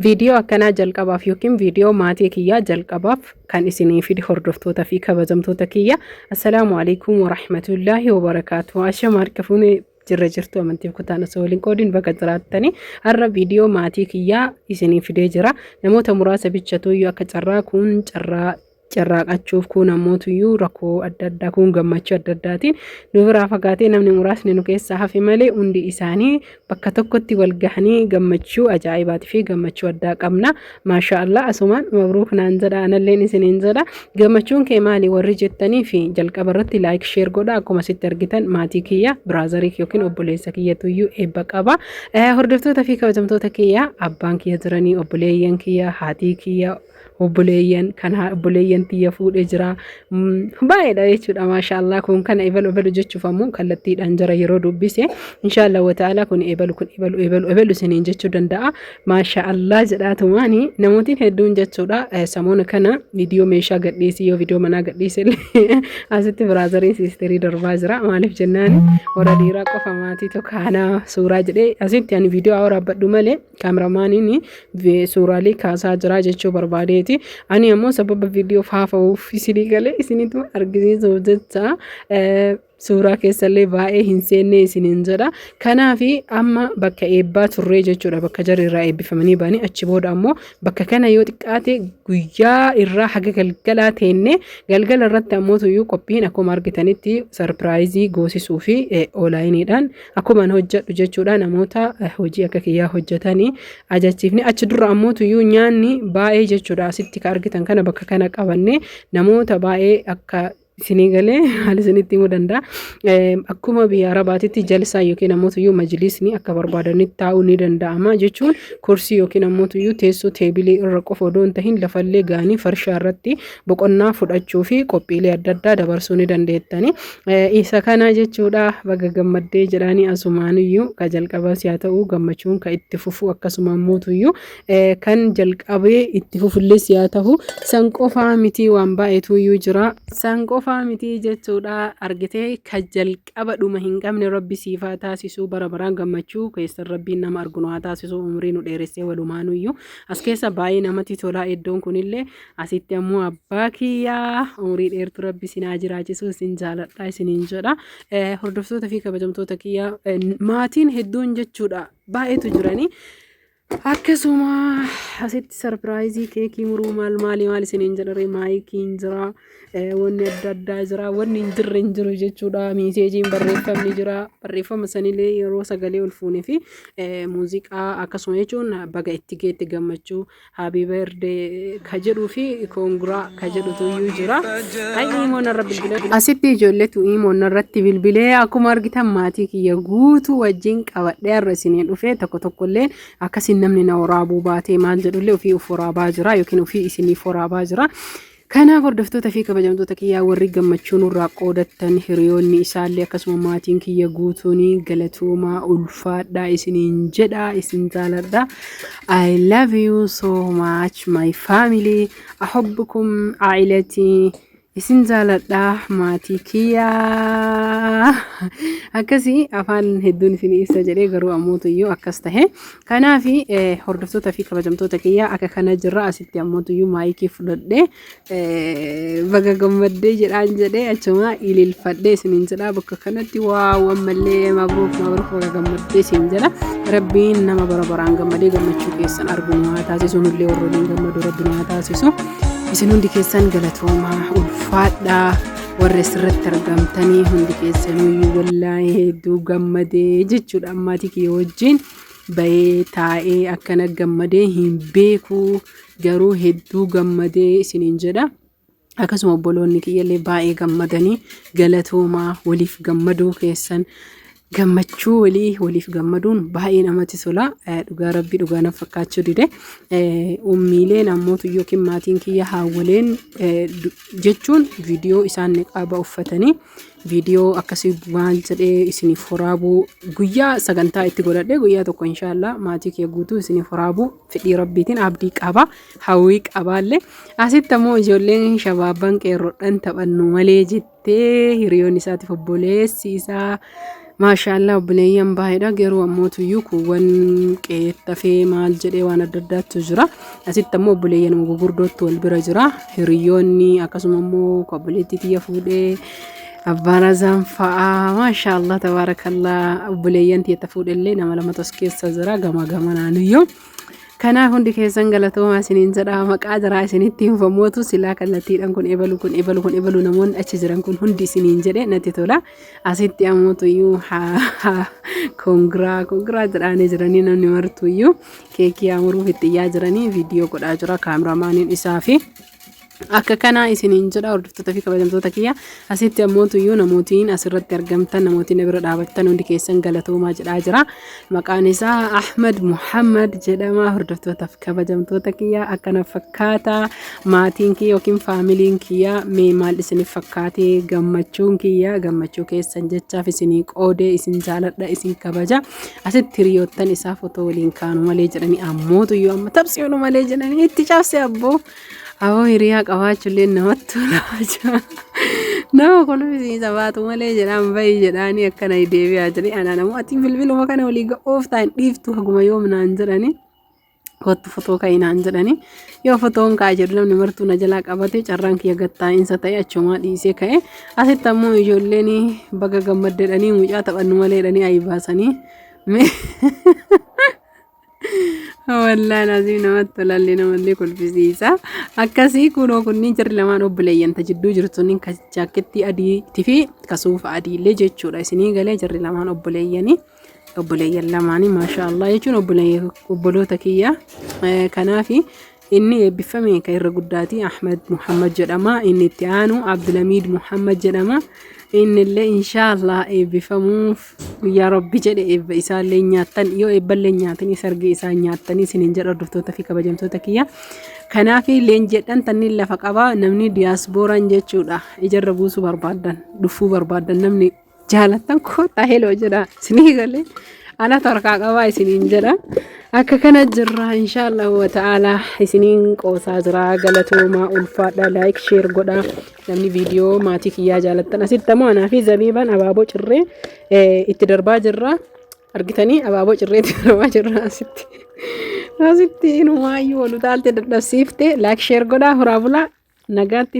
Viidiyoo akkanaa jalqabaaf yookiin viidiyoo maatii kiyyaa jalqabaaf kan isinii fide hordoftoota fi kabajamtoota kiyya. Assalaamu alaikum wa rahmatullahi wa barakaatuh. Ashama harka fuunee jirtu amantiif kutaan osoo waliin qoodiin bakka jiraattanii har'a viidiyoo maatii kiyyaa isinii fidee jira. Namoota muraasa bichatu akka carraa kun carraaqachuuf kun ammoo rakkoo adda addaa kun gammachuu adda addaatiin nu biraa fagaatee namni muraasni nu keessaa hafe malee hundi isaanii bakka tokkotti wal gahanii gammachuu ajaa'ibaatii fi gammachuu addaa qabna. Maashaallah asumaan mabruuk naan jedha analleen isiniin jedha. Gammachuun kee maali warri jettanii fi jalqaba irratti laayik sheer godha. Akkuma sitti argitan maatii kiyya biraazarii yookiin obboleessa kiyyatuyyuu eebba qaba. Hordoftoota fi kabajamtoota kiyya abbaan kiyya jiranii obboleeyyan kiyya haatii kiyya obboleeyyan kan obboleeyyan tiyya fuudhee jira baay'eedha jechuudha. Maashaallah kun kana ebalu jechuuf ammoo kallattiidhaan jara yeroo dubbise inshaallah wa ta'ala kun ebalu isiniin jechuu danda'a. Maashaallah jedhaatumaani namootiin hedduun jechuudha. Samoona kana viidiyoo meeshaa gadhiisii yoo viidiyoo manaa gadhiise asitti biraazariin siisterii darbaa jira. Maaliif jennaan warra dhiiraa qofa maatii tokko suuraa jedhee asitti ani viidiyoo waraabadhu malee kaameraamaaniin suuraalee kaasaa jira jechuu barbaadeeti. Ani ammoo sababa viidiyoo faafa'uuf isinii galee isinitu argisiisuuf jecha suuraa keessallee baay'ee hin seenne isiniin jedha. Kanaafi amma bakka eebbaa turree jechuudha. Bakka jarri irraa eebbifamanii ba'anii achi booda ammoo bakka kana yoo xiqqaate guyyaa irraa haga galgalaa teenne galgala irratti ammoo tuyyuu qophiin akkuma argitanitti sarpiraayizii goosisuu fi oonlaayiniidhaan akkuma hojjedhu jechuudha. Namoota hojii akka kiyyaa hojjetanii ajachiifne achi dura ammoo tuyyuu nyaanni baay'ee jechuudha. Asitti ka argitan kana bakka kana qabanne namoota baay'ee akka isinii galee haala isinitti himuu danda'a. Akkuma biyya Arabaatitti jalsaa yookiin ammoo tuyyuu majlisni akka barbaadanitti taa'uu ni danda'ama jechuun kursii yookiin ammoo tuyyuu teessoo teebilii irra qofa odoo hin tahin lafallee gaanii farshaa irratti boqonnaa fudhachuu fi qophiilee adda addaa dabarsuu ni dandeettani. Isa kana jechuudha. Baga gammaddee jedhanii asumaaniyyuu ka jalqabas yaa ta'u gammachuun ka itti fufu akkasuma ammoo tuyyuu kan jalqabee itti fufullees yaa ta'u san qofaa miti waan baay'eetu jira. San qofaa miti jechuudha. Argitee ka jalqaba dhuma hin qabne rabbi siifaa taasisuu bara baraan gammachuu keessan rabbiin nama argunu haa taasisuu umrii nu dheeressee walumaanuyyuu as keessa baay'ee namatti tola. Iddoon kunillee asitti ammoo abbaa kiyyaa umrii dheertu rabbi sinaa jiraachisuu isin jaaladha isiniin jedha. Hordoftoota fi kabajamtoota kiyyaa maatiin hedduun jechuudha baay'eetu jiranii. Akkasuma asitti sarpiraayizii keekii muruu maal isiniin jedhare maayikiin jira. Wanni adda addaa jira. Wanni hin jirre hin jiru jechuudha. Miiseejiin barreeffamni jira. Barreeffama sanillee yeroo sagalee ol fuunee fi muuziqaa akkasuma jechuun baga itti geetti gammachuu happy birthday ka jedhuu fi koongiraa ka jedhutu jira. Imoon irra bilbilee asitti ijoolletu imoon irratti bilbilee akkuma argitan maatii kiyya guutuu wajjin qabadhee har'a isinii dhufee tokkollee akkasiin namni na waraabuu baatee maal jedhullee ofii of waraabaa jira yookiin ofii isiniif waraabaa jira. Kanaaf hordoftoota fi kabajamtoota kiyyaa warri gammachuu nurraa qoodattan hiriyoonni isaallee akkasuma maatiin kiyya guutuun galatoomaa ulfaadhaa isiniin jedha isin jaaladha. I love you so much my family. Ahubbukum ailati. Isin jaaladha maatii kiyyaa. Akkasii afaan hedduun isin ibsa jedhee garuu ammoo tuyyuu akkas tahe. Kanaaf hordoftoota fi kabajamtoota kiyyaa akka kana jirra. Asitti ammoo tuyyuu maayikii fudhadhee baga gammaddee jedhee achuma ililfadhee isiniin jedha. Bakka kanatti waaw ammallee mabruuk baga gammaddee isin jedha. Rabbiin nama bara baraan gammadee gammachuu keessan arguu haa taasisu. Nullee warrooliin gammadu rabbiin haa taasisu. Isin hundi keessan galatoomaa ulfaadhaa. Warri sirriitti argamtanii hundi keessanuyyuu wallaahi hedduu gammadee jechuudha. Maatii kiyya wajjin bahee taa'ee akkana gammadee hin beeku garuu hedduu gammadee isiniin jedha. Akkasuma obboloonni kiyyallee baay'ee gammadanii galatoomaa waliif gammaduu keessan. Gammachuu waliif gammaduun baay'ee namatti tola. Dhugaa rabbii dhugaa naaf fakkaachuu dide. Ummiileen ammoo yookiin maatiin kiyya haawwaleen jechuun viidiyoo isaan niqaaba uffatanii viidiyoo akkasii waan jedhee isiniif waraabuu guyyaa sagantaa itti godhadhee guyyaa tokko inshaallah maatii kiyya guutuu isiniif waraabuu fedhii rabbiitiin abdii qaba hawwii qabaallee. Asitti ammoo ijoolleen shabaabban qeerroodhaan taphannu malee jettee hiriyoon isaatiif obboleessi isaa maashaallah obboleeyyan baay'eedha garuu ammoo kuuwwan qeexxafee maal jedhee waan adda addaatu jira asitti ammoo obboleeyyan gurguddootti wal bira jira hiriyoonni akkasuma ammoo obboleettii tiyya fuudhee abbaan azaan fa'aa maashaallah tabaarakallah obboleeyyan tiyya fuudhellee nama lama tos keessa jira gama naanniyyoo kanaaf hundi keessan galatoomaa isiniin jedha maqaa jaraa isinitti himfamuutu silaa kallattiidhaan kun ebalu namoonni achi jiran kun hundi isiniin jedhe natti tola asitti ammoo kongiraa jedhaanii jiranii namni martuyyuu keekii amuruuf itti iyyaa jiranii viidiyoo godhaa jira kaameraamaaniin isaa fi akka kana isiniin jedha hordoftoota fi kabajamtoota kiyya asitti ammoo namootiin asirratti argamtan namootiin bira dhaabattan hundi keessan galatoomaa jedhaa jira maqaan isaa Ahmed Muhammad jedhama hordoftoota fi kabajamtoota kiyya akkana fakkaata maatiin kiyya yookiin faamiliin kiyya mee maal isiniif fakkaatee gammachuun kiyya gammachuu keessan jechaaf isinii qoodee isin jaaladha isin kabaja asitti hiriyoottan isaa footoo waliin kaanu malee jedhanii ammoo amma tabsiyoonu malee jedhanii itti cabse abboo awoo hiriyaa qabaachuullee namatti tola nama kolumisiisa baatu malee jedhaan bayi jedhaanii akkana deebi'aa jiran ana namoo ati bilbiluma kana walii ga'oof ta'an dhiiftu haguma yoo minaan jedhanii kottu fotoo ka'inaan jedhanii yoo fotoon ka'aa jedhu namni martuu na jalaa qabate carraan kiyya gattaa'insa ta'e achumaa dhiisee ka'e asitti ammoo ijoolleen baga gammaddeedhanii mucaa taphannu malee jedhanii ayi baasanii والله لازم نمت للي نملي كل فيزيسا أكاسي كونو كوني جر لمان أبليين تجدو جرتونين كجاكتي أدي تفي كسوف أدي لجت شو رأسني قال جر لمان أبليين لماني ما شاء الله يجون أبلو تكية كنافي إني بفمي كير قداتي أحمد محمد جرما إني تيانو عبد الحميد محمد جرما إن اللي إن شاء الله بفمو يا ربي جدي إبسال لينياتن يو إبل لينياتن يسرقي إسانياتن سننجر أردفتو تفي كبجمتو تكيا كنافي لينجتن تني لفقابا نمني دياسبوران جتشودا إجربو سو بربادن دفو بربادن نمني جالتن كو تاهلو جدا سنيغالي أنا تركا قبا سننجر akka kana jirra inshallah wa ta'ala isiniin qoosaa jira galatoomaa ulfaadha like share godha namni viidiyoo maatii kiyyaa jaalattan asitti ammoo anaa fi zabiibaan abaaboo cirree itti darbaa jirra argitanii abaaboo cirree itti darbaa jirra asitti inumaayyuu walutaalte dadhabsiifte like share godha horaa bulaa nagaatti